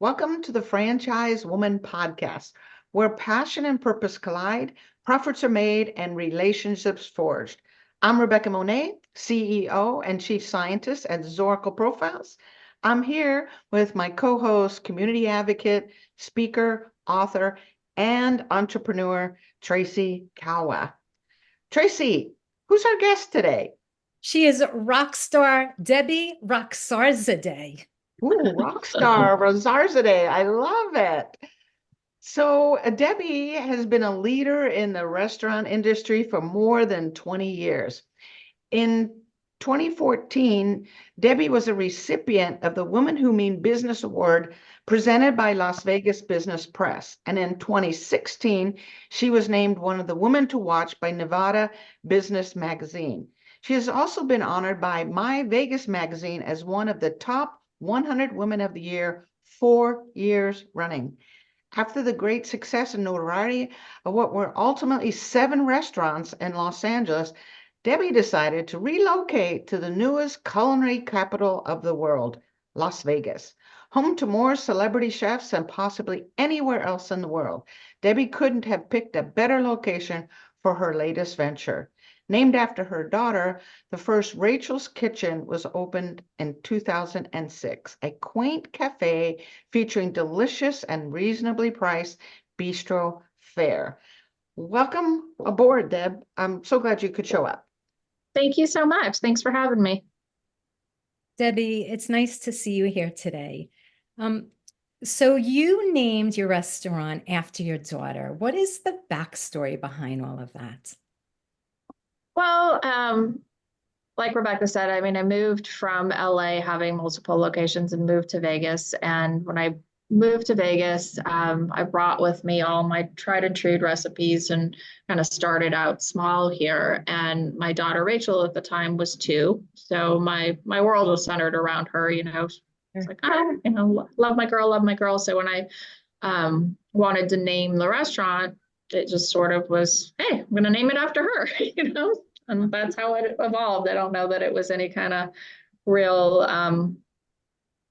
Welcome to the Franchise Woman Podcast, where passion and purpose collide, profits are made, and relationships forged. I'm Rebecca Monet, CEO and Chief Scientist at Zoracle Profiles. I'm here with my co-host, community advocate, speaker, author, and entrepreneur, Tracy Kawa. Tracy, who's our guest today? She is rock star Debbie Roxarzade. Ooh, rock star Roxarzade. I love it. So, Debbie has been a leader in the restaurant industry for more than 20 years. In 2014, Debbie was a recipient of the Women Who Mean Business Award presented by Las Vegas Business Press. And in 2016, she was named one of the women to watch by Nevada Business Magazine. She has also been honored by My Vegas Magazine as one of the top 100 Women of the Year 4 years running. After the great success and notoriety of what were ultimately 7 restaurants in Los Angeles, Debbie decided to relocate to the newest culinary capital of the world, Las Vegas, home to more celebrity chefs than possibly anywhere else in the world. Debbie couldn't have picked a better location for her latest venture. Named after her daughter, the first Rachel's Kitchen was opened in 2006, a quaint cafe featuring delicious and reasonably priced bistro fare. Welcome aboard, Deb. I'm so glad you could show up. Thank you so much. Thanks for having me. Debbie, it's nice to see you here today. So you named your restaurant after your daughter. What is the backstory behind all of that? Well, like Rebecca said, I mean, I moved from LA having multiple locations and moved to Vegas. And when I moved to Vegas, I brought with me all my tried and true recipes and kind of started out small here. And my daughter Rachel at the time was 2. So my world was centered around her, It's like, love my girl, love my girl. So when I wanted to name the restaurant, it just sort of was, hey, I'm going to name it after her, and that's how it evolved. I don't know that it was any kind of real,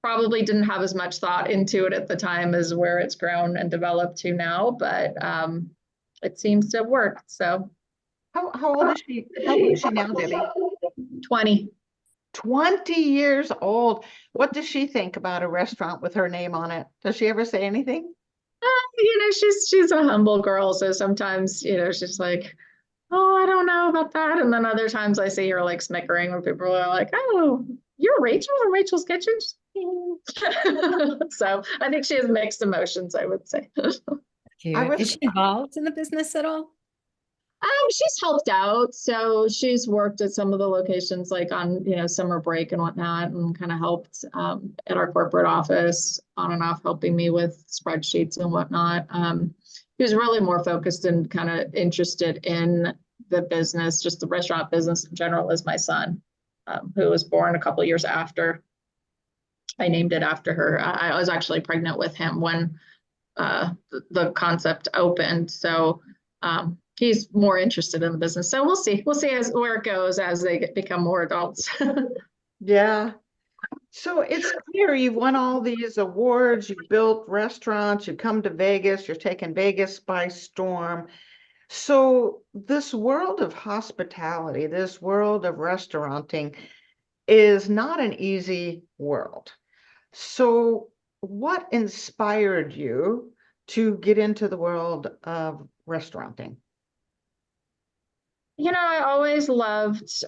probably didn't have as much thought into it at the time as where it's grown and developed to now, but it seems to have worked. So How old is she? How old is she now, Debbie? 20. 20 years old. What does she think about a restaurant with her name on it? Does she ever say anything? She's a humble girl. So sometimes, she's like, oh, I don't know about that. And then other times I see her like snickering when people are like, oh, you're Rachel from Rachel's Kitchen. So I think she has mixed emotions, I would say. Is she involved in the business at all? She's helped out. So she's worked at some of the locations like on, summer break and whatnot, and kind of helped at our corporate office on and off, helping me with spreadsheets and whatnot. He was really more focused and kind of interested in the business, just the restaurant business in general, as my son, who was born a couple of years after I named it after her. I was actually pregnant with him when the concept opened. So he's more interested in the business. So we'll see where it goes as they become more adults. Yeah. So it's clear you've won all these awards, you've built restaurants, you come to Vegas, you're taking Vegas by storm. So this world of hospitality, this world of restauranting is not an easy world. So what inspired you to get into the world of restauranting? I always loved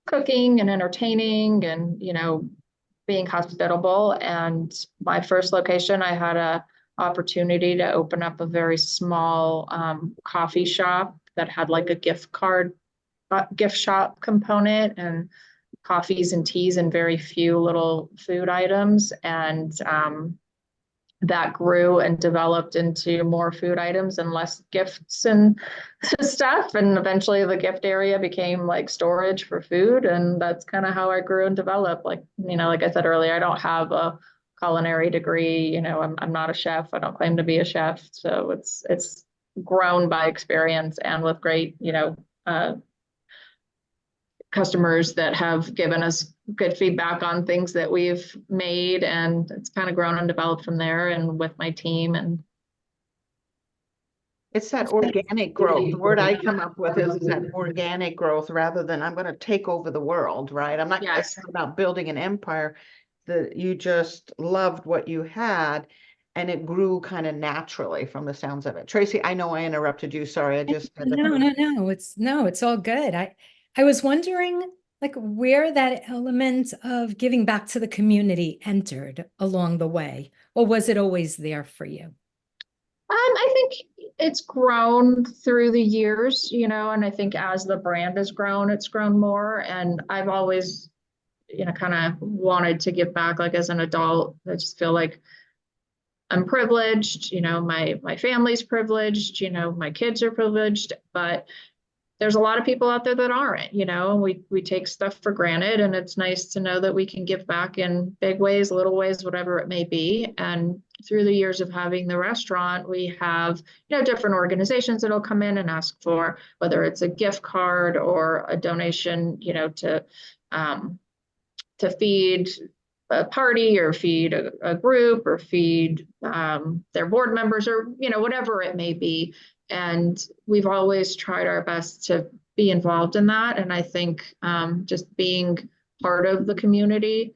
cooking and entertaining and, being hospitable. And my first location, I had a opportunity to open up a very small coffee shop that had like a gift shop component and coffees and teas and very few little food items. And that grew and developed into more food items and less gifts and stuff. And eventually the gift area became like storage for food. And that's kind of how I grew and developed. Like, like I said earlier, I don't have a culinary degree. I'm not a chef. I don't claim to be a chef. So it's grown by experience and with great, customers that have given us good feedback on things that we've made, and it's kind of grown and developed from there and with my team. And It's that organic growth. The word I come up with is that organic growth rather than I'm going to take over the world, right? I'm not yes, about building an empire. That you just loved what you had and it grew kind of naturally from the sounds of it. Tracy, I know I interrupted you. Sorry, I just had to. No, it's all good. I was wondering like where that element of giving back to the community entered along the way, or was it always there for you? I think it's grown through the years, you know, and I think as the brand has grown, it's grown more. And I've always, you know, kind of wanted to give back. Like as an adult, I just feel like I'm privileged, you know, my family's privileged, you know, my kids are privileged, but there's a lot of people out there that aren't, you know, and we take stuff for granted, and it's nice to know that we can give back in big ways, little ways, whatever it may be. And through the years of having the restaurant, we have, you know, different organizations that'll come in and ask for whether it's a gift card or a donation, you know, to feed a party or feed a group or feed their board members or, you know, whatever it may be. And we've always tried our best to be involved in that. And I think just being part of the community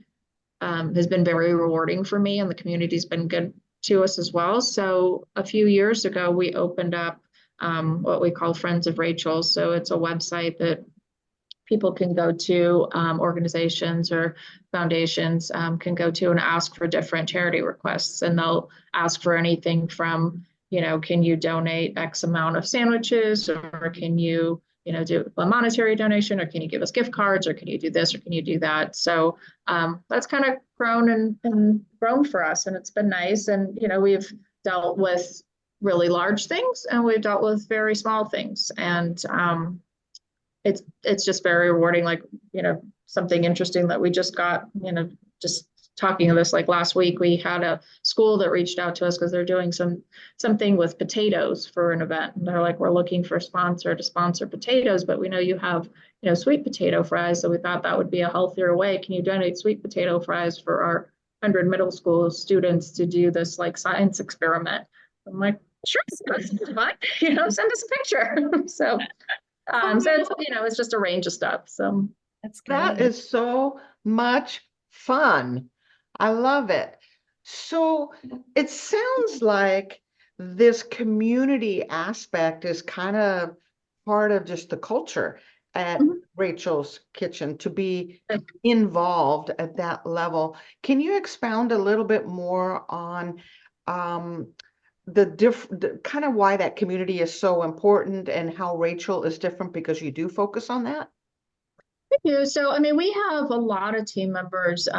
has been very rewarding for me, and the community's been good to us as well. So a few years ago, we opened up what we call Friends of Rachel. So it's a website that people can go to, organizations or foundations can go to and ask for different charity requests. And they'll ask for anything from, you know, can you donate X amount of sandwiches, or can you, you know, do a monetary donation, or can you give us gift cards, or can you do this, or can you do that? So that's kind of grown and grown for us, and it's been nice. And, you know, we've dealt with really large things and we've dealt with very small things. And it's just very rewarding. Like, you know, something interesting that we just got, you know, just talking of this, like last week, we had a school that reached out to us because they're doing something with potatoes for an event. And they're like, we're looking for a sponsor to sponsor potatoes, but we know you have, you know, sweet potato fries. So we thought that would be a healthier way. Can you donate sweet potato fries for our 100 middle school students to do this like science experiment? I'm like, sure, that's fine. You know, send us a picture. So it's, you know, it's just a range of stuff. So That's That great. is so much fun. I love it. So it sounds like this community aspect is kind of part of just the culture at Mhm. Rachel's Kitchen to be involved at that level. Can you expound a little bit more on the kind of why that community is so important and how Rachel is different because you do focus on that? Yeah, so I mean, we have a lot of team members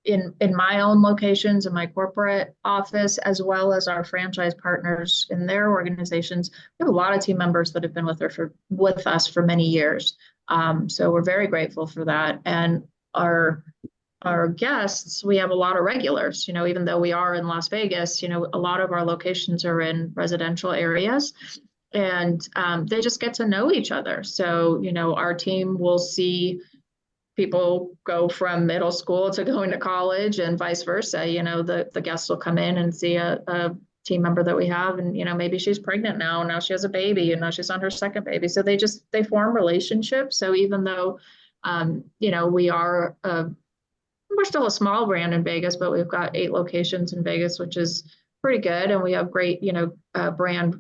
in my own locations, in my corporate office, as well as our franchise partners in their organizations. We have a lot of team members that have been with us for many years. So we're very grateful for that. And our guests, we have a lot of regulars. You know, even though we are in Las Vegas, you know, a lot of our locations are in residential areas. And they just get to know each other. So, you know, our team will see people go from middle school to going to college and vice versa. You know, the guests will come in and see a team member that we have, and, you know, maybe she's pregnant now she has a baby, and now she's on her second baby. So they form relationships. So even though, you know, we're still a small brand in Vegas, but we've got 8 locations in Vegas, which is pretty good. And we have great, you know, brand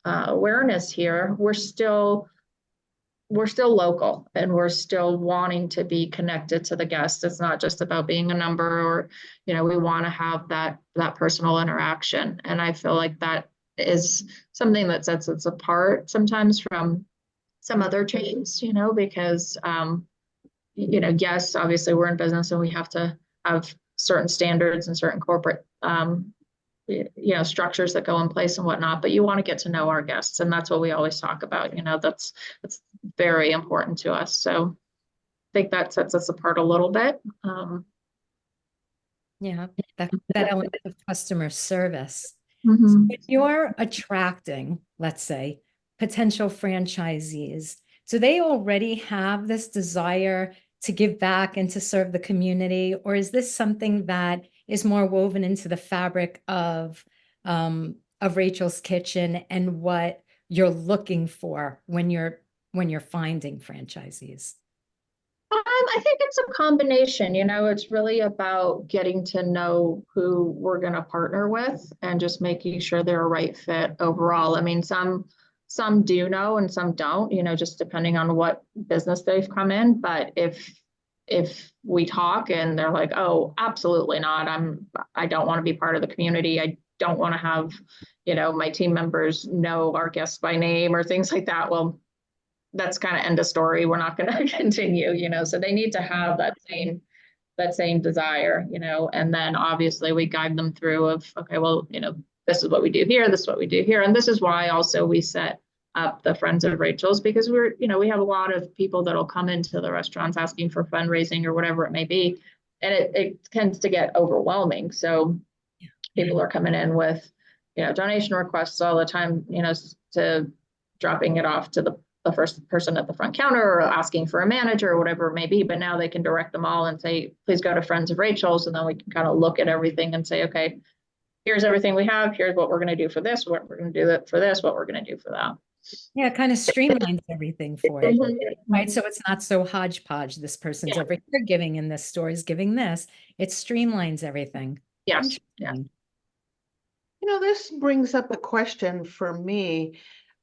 awareness here. We're still local, and we're still wanting to be connected to the guests. It's not just about being a number, or, you know, we want to have that personal interaction. And I feel like that is something that sets us apart sometimes from some other chains, you know, because you know, yes, obviously we're in business and we have to have certain standards and certain corporate you know, structures that go in place and whatnot, but you want to get to know our guests. And that's what we always talk about. You know, that's very important to us. So I think that sets us apart a little bit. Yeah, that element of customer service. So Mhm. when you're attracting, let's say, potential franchisees, do they already have this desire to give back and to serve the community? Or is this something that is more woven into the fabric of Rachel's Kitchen and what you're looking for when you're finding franchisees? I think it's a combination, it's really about getting to know who we're going to partner with and just making sure they're a right fit overall. I mean, some do know and some don't, just depending on what business they've come in. But if we talk and they're like, oh, absolutely not, I don't want to be part of the community. I don't want to have, my team members know our guests by name or things like that. Well, that's kind of end of story. We're not going to continue, so they need to have that same desire, and then obviously we guide them through of, okay, well, this is what we do here, this is what we do here. And this is why also we set up the Friends of Rachel's, because we have a lot of people that'll come into the restaurants asking for fundraising or whatever it may be. And it tends to get overwhelming. So people are coming in with, donation requests all the time, to dropping it off to the first person at the front counter or asking for a manager or whatever it may be. But now they can direct them all and say, please go to Friends of Rachel's. And then we can kind of look at everything and say, okay, here's everything we have. Here's what we're going to do for this, what we're going to do for this, what we're going to do for that. Yeah, it kind of streamlines everything for you, right? So it's not so hodgepodge. This person's over here giving, and this store is giving this. It streamlines everything. Yes. Yeah. This brings up a question for me.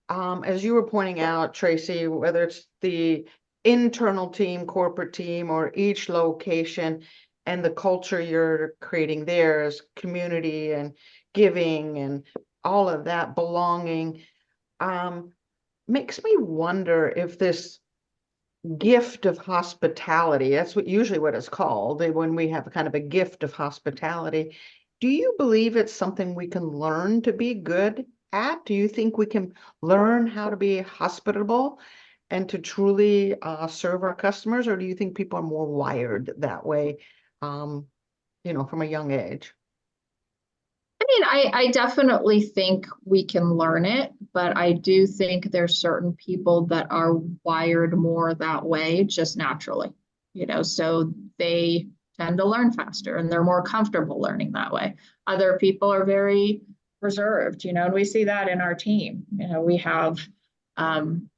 As you were pointing out, Tracy, whether it's the internal team, corporate team, or each location and the culture you're creating there is community and giving and all of that belonging, makes me wonder if this gift of hospitality, that's usually what it's called, when we have kind of a gift of hospitality. Do you believe it's something we can learn to be good at? Do you think we can learn how to be hospitable and to truly serve our customers? Or do you think people are more wired that way, from a young age? I mean, I definitely think we can learn it, but I do think there's certain people that are wired more that way just naturally, so they tend to learn faster and they're more comfortable learning that way. Other people are very reserved, and we see that in our team. We have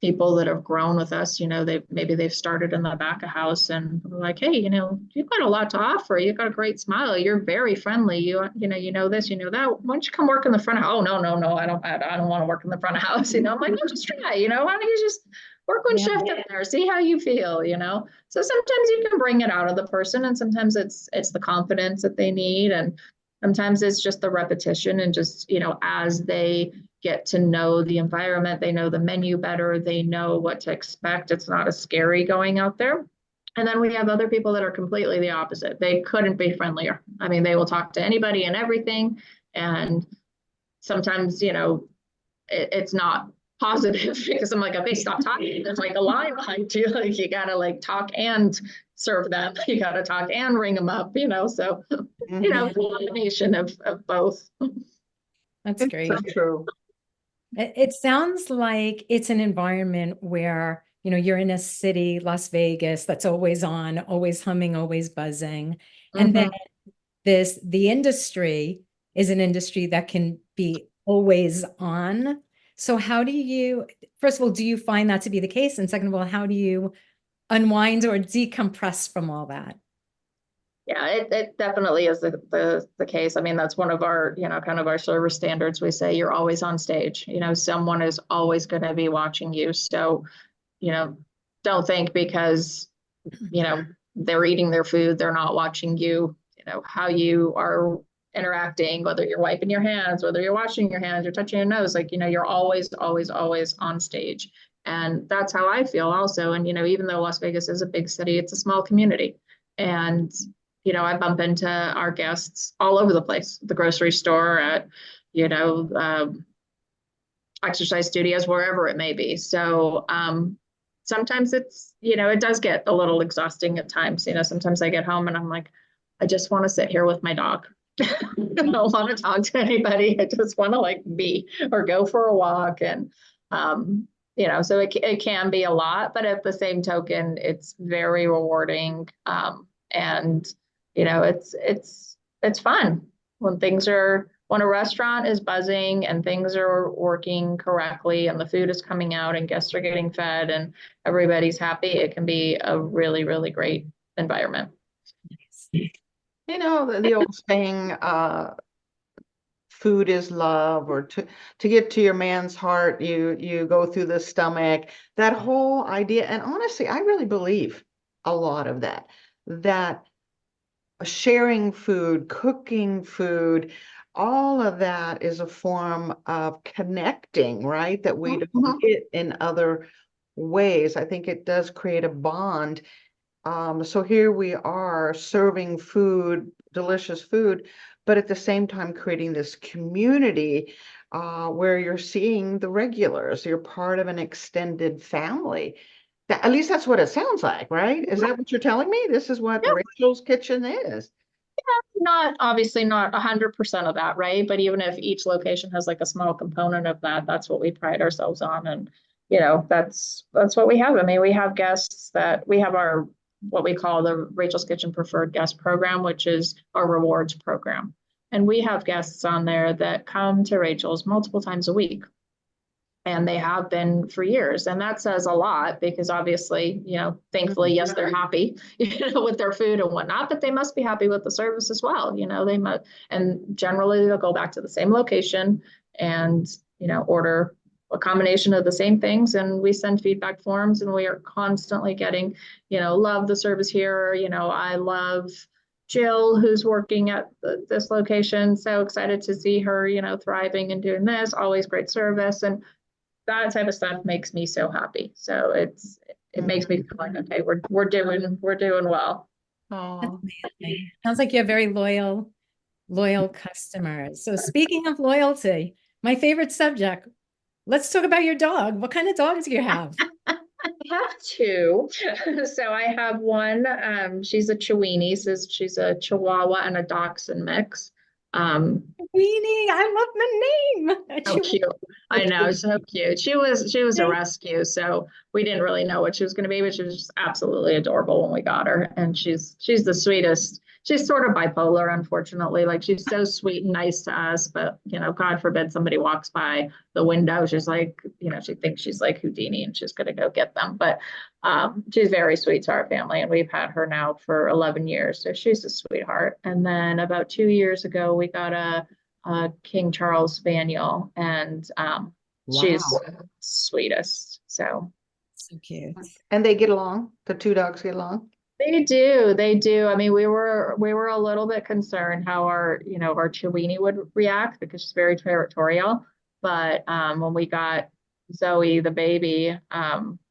people that have grown with us, they've started in the back of house and we're like, hey, you've got a lot to offer. You've got a great smile. You're very friendly. You know this, that. Why don't you come work in the front of house? Oh, no, I don't want to work in the front of house. I'm like, no, just try, why don't you just work one shift in there, see how you feel, So sometimes you can bring it out of the person, and sometimes it's the confidence that they need. And sometimes it's just the repetition and just, as they get to know the environment, they know the menu better, they know what to expect. It's not as scary going out there. And then we have other people that are completely the opposite. They couldn't be friendlier. I mean, they will talk to anybody and everything. And sometimes, it's not positive because I'm like, okay, stop talking. There's like a line behind you. Like you gotta like talk and serve them. You gotta talk and ring them up, so a combination of both. That's great. So true. It sounds like it's an environment where, you're in a city, Las Vegas, that's always on, always humming, always buzzing. And then the industry is an industry that can be always on. So how do you, first of all, do you find that to be the case? And second of all, how do you unwind or decompress from all that? Yeah, it definitely is the case. I mean, that's one of our, kind of our service standards. We say you're always on stage, someone is always going to be watching you. So, don't think because, they're eating their food, they're not watching you, how you are interacting, whether you're wiping your hands, whether you're washing your hands, you're touching your nose, like, you're always, always, always on stage. And that's how I feel also. And, even though Las Vegas is a big city, it's a small community. And I bump into our guests all over the place, the grocery store, at, exercise studios, wherever it may be. So sometimes it's, it does get a little exhausting at times. Sometimes I get home and I'm like, I just want to sit here with my dog. I don't want to talk to anybody. I just want to like be or go for a walk. And so it can be a lot, but at the same token, it's very rewarding. And it's fun when a restaurant is buzzing and things are working correctly and the food is coming out and guests are getting fed and everybody's happy. It can be a really, really great environment. The old saying, food is love, or to get to your man's heart, you go through the stomach. That whole idea, and honestly, I really believe a lot of that sharing food, cooking food, all of that is a form of connecting, right? That we don't get in other ways. I think it does create a bond. So here we are serving food, delicious food, but at the same time creating this community where you're seeing the regulars. You're part of an extended family. At least that's what it sounds like, right? Is that what you're telling me? This is what Rachel's Kitchen is. Not obviously not 100% of that, right? But even if each location has like a small component of that, that's what we pride ourselves on. And that's what we have. I mean, we have guests that we have our what we call the Rachel's Kitchen Preferred Guest Program, which is our rewards program. And we have guests on there that come to Rachel's multiple times a week. And they have been for years. And that says a lot because obviously, thankfully, yes, they're happy, with their food and whatnot, but they must be happy with the service as well. They must, and generally they'll go back to the same location and, order a combination of the same things. And we send feedback forms and we are constantly getting, love the service here. I love Jill, who's working at this location. So excited to see her, thriving and doing this, always great service. And that type of stuff makes me so happy. So it makes me feel like, okay, we're doing well. Oh, sounds like you have very loyal customers. So speaking of loyalty, my favorite subject, let's talk about your dog. What kind of dog do you have? I have two. So I have one, she's a Chiweenie, so she's a Chihuahua and a Dachshund mix. Weenie, I love the name. So cute. I know, so cute. She was a rescue, so we didn't really know what she was going to be, but she was just absolutely adorable when we got her. And she's the sweetest. She's sort of bipolar, unfortunately. Like she's so sweet and nice to us, but God forbid somebody walks by the window. She's like, she thinks she's like Houdini and she's gonna go get them. But she's very sweet to our family, and we've had her now for 11 years. So she's a sweetheart. And then about 2 years ago, we got a King Charles Spaniel, and she's the sweetest. So cute. And they get along. The two dogs get along. They do. I mean, we were a little bit concerned how our Chiweenie would react because she's very territorial. But when we got Zoe, the baby,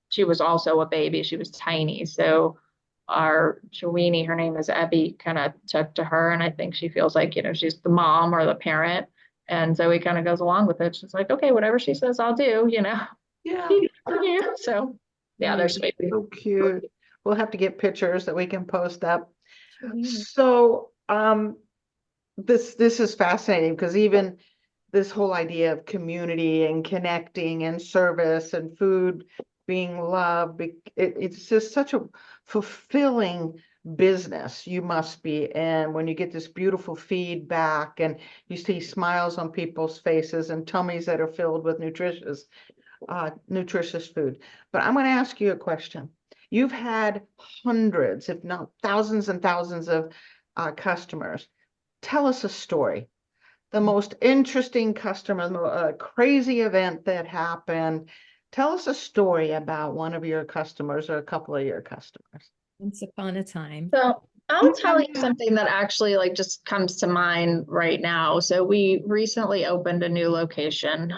she was also a baby. She was tiny. So our Chiweenie, her name is Abby, kind of took to her, and I think she feels like she's the mom or the parent, and Zoe kind of goes along with it. She's like, okay, whatever she says, I'll do. Yeah. So yeah, they're sweet. So cute. We'll have to get pictures that we can post up. So this is fascinating because even this whole idea of community and connecting and service and food being loved, it's just such a fulfilling business you must be in when you get this beautiful feedback and you see smiles on people's faces and tummies that are filled with nutritious food. But I'm going to ask you a question. You've had hundreds, if not thousands and thousands of customers. Tell us a story. The most interesting customer, crazy event that happened. Tell us a story about one of your customers or a couple of your customers. Once upon a time. So I'll tell you something that actually just comes to mind right now. So we recently opened a new location.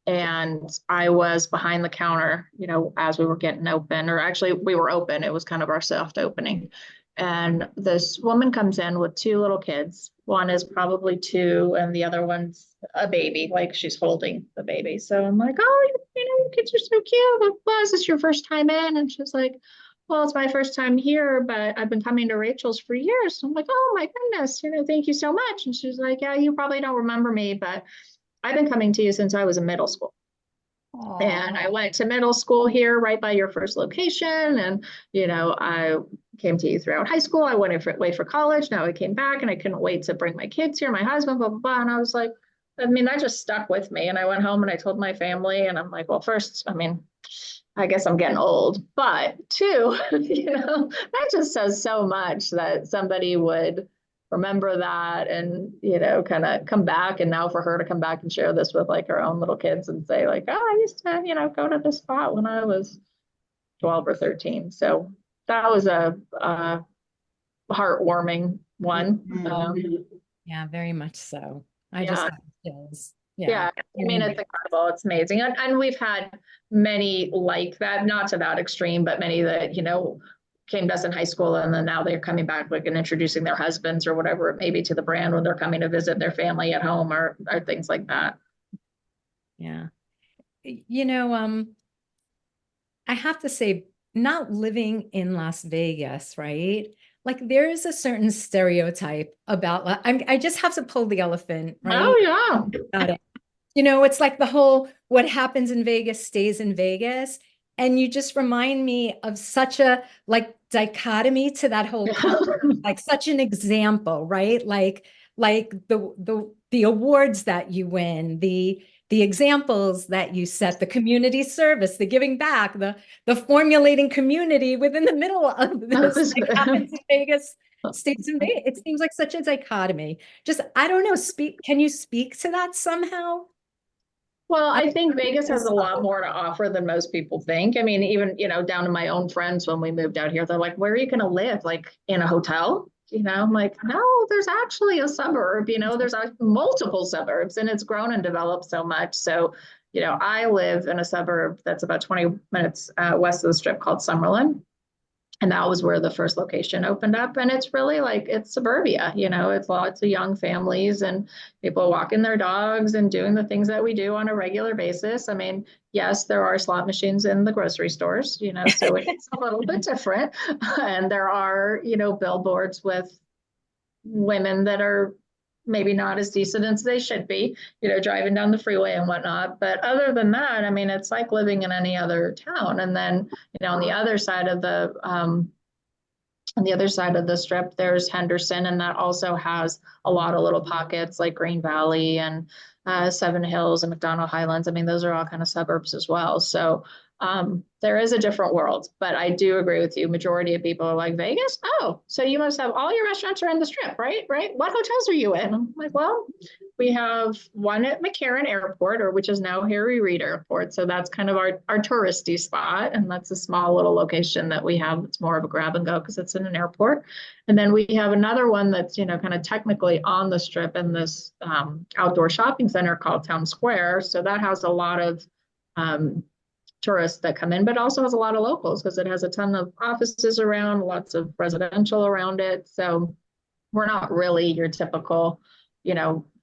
And I was behind the counter, as we were getting open, or actually we were open. It was kind of our soft opening. And this woman comes in with two little kids. One is probably 2 and the other one's a baby, like she's holding the baby. So I'm like, oh, your kids are so cute. Well, is this your first time in? And she's like, well, it's my first time here, but I've been coming to Rachel's for years. So I'm like, oh my goodness, thank you so much. And she's like, yeah, you probably don't remember me, but I've been coming to you since I was in middle school. And I Aw. went to middle school here, right by your first location. And, I came to you throughout high school. I went away for college. Now I came back and I couldn't wait to bring my kids here, my husband, blah, blah, blah. And I was like, that just stuck with me. And I went home and I told my family, and I'm like, well, first, I guess I'm getting old, but two, that just says so much that somebody would remember that and, kind of come back. And now for her to come back and share this with like her own little kids and say like, oh, I used to, go to this spot when I was 12 or 13. So that was a heartwarming one. Mhm. Yeah, very much so. I just Yeah. have chills. Yeah. Yeah, it's incredible. It's amazing. And we've had many like that, not to that extreme, but many that, came to us in high school and then now they're coming back like and introducing their husbands or whatever it may be to the brand when they're coming to visit their family at home or things like that. Yeah. You know, I have to say, not living in Las Vegas, right? Like there is a certain stereotype about, I just have to pull the elephant, right? Oh yeah. About it. It's like the whole what happens in Vegas stays in Vegas. And you just remind me of such a like dichotomy to that whole culture, like such an example, right? Like the awards that you win, the examples that you set, the community service, the giving back, the formulating community within the middle of this, like happens in Vegas, stays in Vegas. It seems like such a dichotomy. Just I don't know. Can you speak to that somehow? Well, I think Vegas has a lot more to offer than most people think. I mean, even, down to my own friends when we moved out here, they're like, where are you going to live? Like in a hotel? I'm like, no, there's actually a suburb, there's multiple suburbs and it's grown and developed so much. So, I live in a suburb that's about 20 minutes west of the strip called Summerlin. And that was where the first location opened up. And it's really like it's suburbia, it's lots of young families and people walking their dogs and doing the things that we do on a regular basis. I mean, yes, there are slot machines in the grocery stores, so it's a little bit different. And there are, billboards with women that are maybe not as decent as they should be, driving down the freeway and whatnot. But other than that, I mean, it's like living in any other town. And then, on the other side of the strip, there's Henderson, and that also has a lot of little pockets like Green Valley and Seven Hills and McDonald Highlands. I mean, those are all kind of suburbs as well. So there is a different world, but I do agree with you. Majority of people are like, Vegas? Oh, so you must have all your restaurants are in the strip, right? Right? What hotels are you in? I'm like, well, we have one at McCarran Airport, or which is now Harry Reid Airport. So that's kind of our touristy spot. And that's a small little location that we have. It's more of a grab and go because it's in an airport. And then we have another one that's, kind of technically on the strip in this outdoor shopping center called Town Square. So that has a lot of tourists that come in, but also has a lot of locals because it has a ton of offices around, lots of residential around it. So we're not really your typical,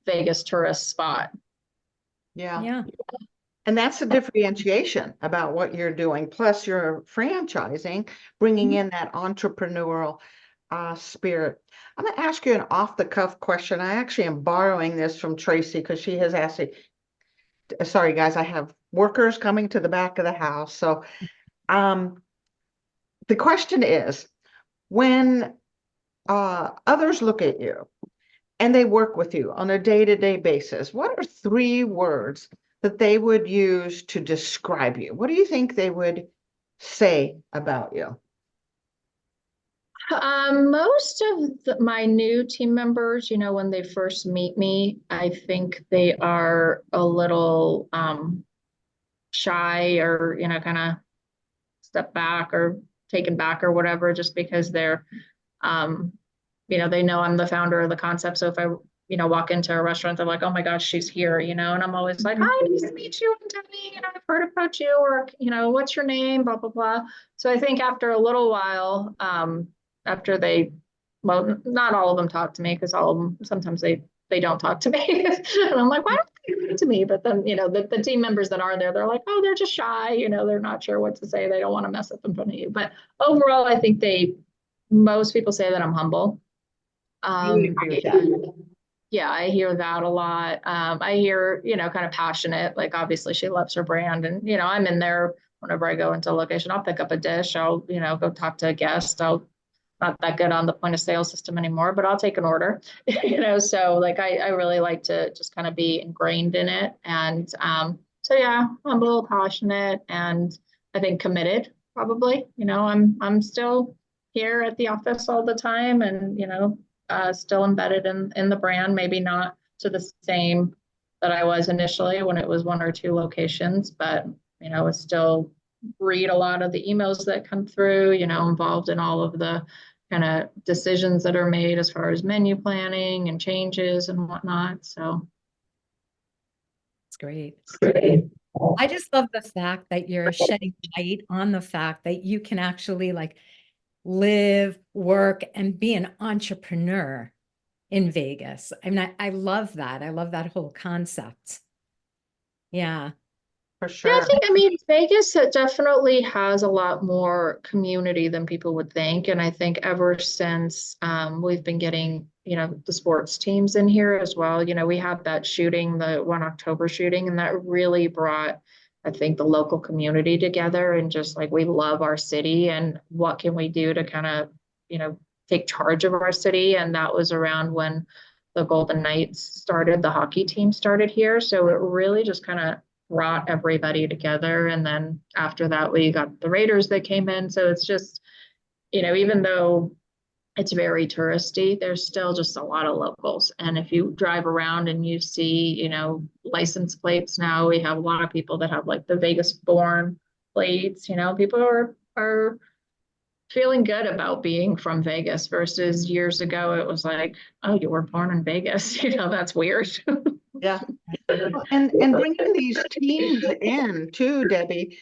Vegas tourist spot. Yeah. Yeah. And that's the differentiation about what you're doing. Plus, you're franchising, bringing in that entrepreneurial spirit. I'm going to ask you an off-the-cuff question. I actually am borrowing this from Tracy because she has asked it. Sorry, guys, I have workers coming to the back of the house. So the question is, when others look at you and they work with you on a day-to-day basis, what are 3 words that they would use to describe you? What do you think they would say about you? Most of my new team members, when they first meet me, I think they are a little shy or, kind of step back or taken back or whatever, just because they're, um, they know I'm the founder of the concept. So if I, walk into a restaurant, they're like, oh my gosh, she's here, and I'm always like, hi, nice to meet you. I'm Debbie, I've heard about you, or, what's your name, blah, blah, blah. So I think after a little while, after they, well, not all of them talk to me because all of them, sometimes they don't talk to me. And I'm like, why don't they talk to me? But then, the team members that are there, they're like, oh, they're just shy, they're not sure what to say. They don't want to mess up in front of you. But overall, I think most people say that I'm humble. I would agree with that. yeah, I hear that a lot. I hear, kind of passionate, like obviously she loves her brand and, I'm in there whenever I go into a location, I'll pick up a dish. I'll, go talk to a guest. I'll not that good on the point of sale system anymore, but I'll take an order, so like, I really like to just kind of be ingrained in it. And, so yeah, I'm a little passionate and I think committed probably, I'm still here at the office all the time and, still embedded in the brand, maybe not to the same that I was initially when it was one or two locations, but it's still read a lot of the emails that come through, involved in all of the kind of decisions that are made as far as menu planning and changes and whatnot. So It's great. it's great. I just love the fact that you're shedding light on the fact that you can actually like live, work, and be an entrepreneur in Vegas. I mean, I love that. I love that whole concept. Yeah. For Yeah, sure. I mean, Vegas definitely has a lot more community than people would think. And I think ever since we've been getting, the sports teams in here as well, we had that shooting, the 1 October shooting, and that really brought, I think, the local community together and just like, we love our city and what can we do to kind of, take charge of our city. And that was around when the Golden Knights started, the hockey team started here. So it really just kind of brought everybody together. And then after that, we got the Raiders that came in. So it's just, even though it's very touristy, there's still just a lot of locals. And if you drive around and you see, license plates now, we have a lot of people that have like the Vegas born plates, people are feeling good about being from Vegas versus years ago, it was like, oh, you were born in Vegas, that's weird. Yeah. And bringing these teams in too, Debbie,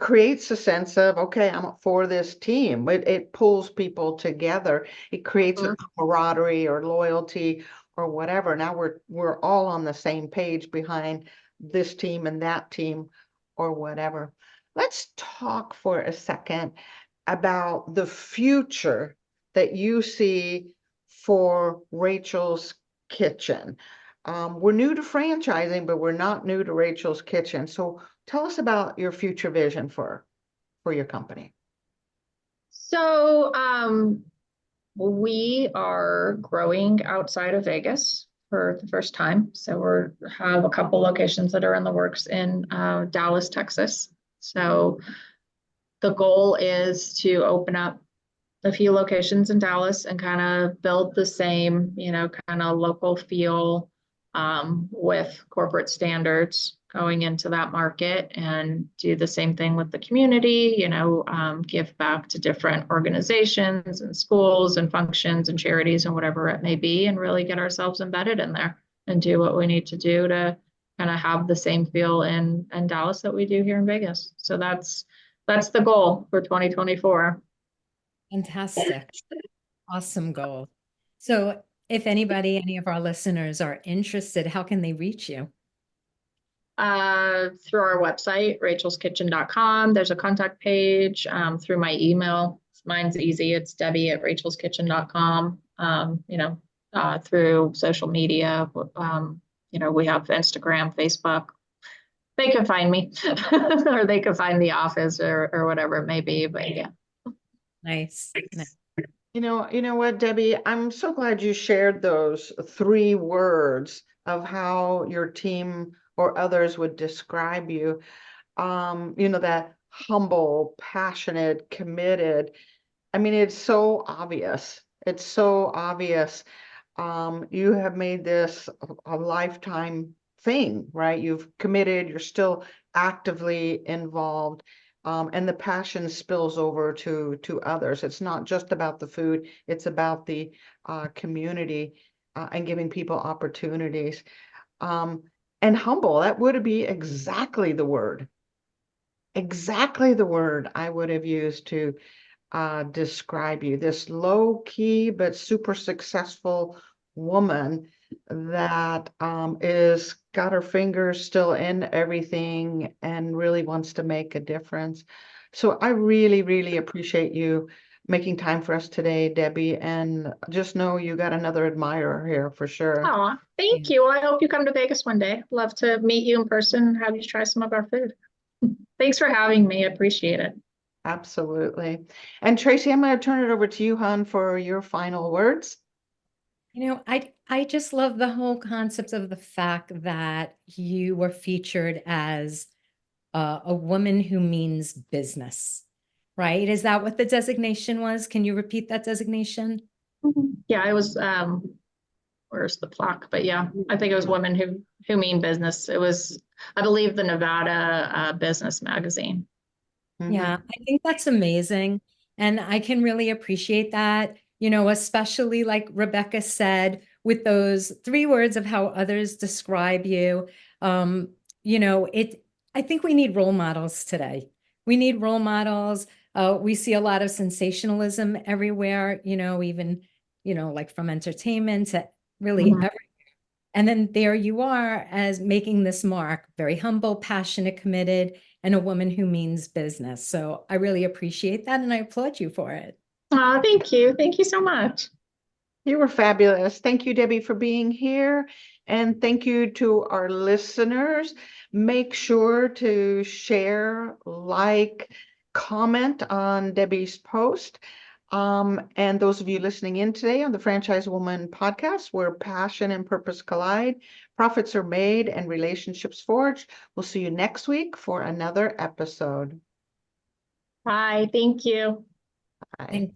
creates a sense of, okay, I'm for this team. It pulls people together. It creates a camaraderie or loyalty or whatever. Now we're all on the same page behind this team and that team or whatever. Let's talk for a second about the future that you see for Rachel's Kitchen. We're new to franchising, but we're not new to Rachel's Kitchen. So tell us about your future vision for your company. So we are growing outside of Vegas for the first time. So we have a couple locations that are in the works in Dallas, Texas. So the goal is to open up a few locations in Dallas and kind of build the same, kind of local feel with corporate standards going into that market and do the same thing with the community, give back to different organizations and schools and functions and charities and whatever it may be, and really get ourselves embedded in there and do what we need to do to kind of have the same feel in Dallas that we do here in Vegas. So that's the goal for 2024. Fantastic. Awesome goal. So if anybody, any of our listeners are interested, how can they reach you? Through our website, rachelskitchen.com. There's a contact page, through my email. Mine's easy. It's debbie@rachelskitchen.com. Through social media, we have Instagram, Facebook. They can find me or they can find the office or whatever it may be, but yeah. Nice. You know what, Debbie, I'm so glad you shared those 3 words of how your team or others would describe you. That humble, passionate, committed. I mean, it's so obvious. It's so obvious. You have made this a lifetime thing, right? You've committed, you're still actively involved. And the passion spills over to others. It's not just about the food, it's about the community and giving people opportunities. And humble, that would be exactly the word I would have used to describe you. This low key but super successful woman that is got her fingers still in everything and really wants to make a difference. So I really, really appreciate you making time for us today, Debbie. And just know you got another admirer here for sure. Oh, thank Yeah. you. I hope you come to Vegas one day. Love to meet you in person and have you try some of our food. Thanks for having me. I appreciate it. Absolutely. And Tracy, I'm going to turn it over to you, hon, for your final words. I just love the whole concept of the fact that you were featured as a woman who means business, right? Is that what the designation was? Can you repeat that designation? Yeah, it was where's the plaque? But yeah, I think it was women who mean business. It was, I believe, the Nevada Business Magazine. Yeah, I think that's amazing. And I can really appreciate that, especially like Rebecca said, with those 3 words of how others describe you. Um, I think we need role models today. We need role models. We see a lot of sensationalism everywhere, even, like from entertainment to really Mhm. and then there you are as making this mark, very humble, passionate, committed, and a woman who means business. So I really appreciate that and I applaud you for it. Oh, thank you. Thank you so much. You were fabulous. Thank you, Debbie, for being here. And thank you to our listeners. Make sure to share, like, comment on Debbie's post. And those of you listening in today on the Franchise Woman podcast, where passion and purpose collide, profits are made, and relationships forged. We'll see you next week for another episode. Bye. Thank you. Bye. Thank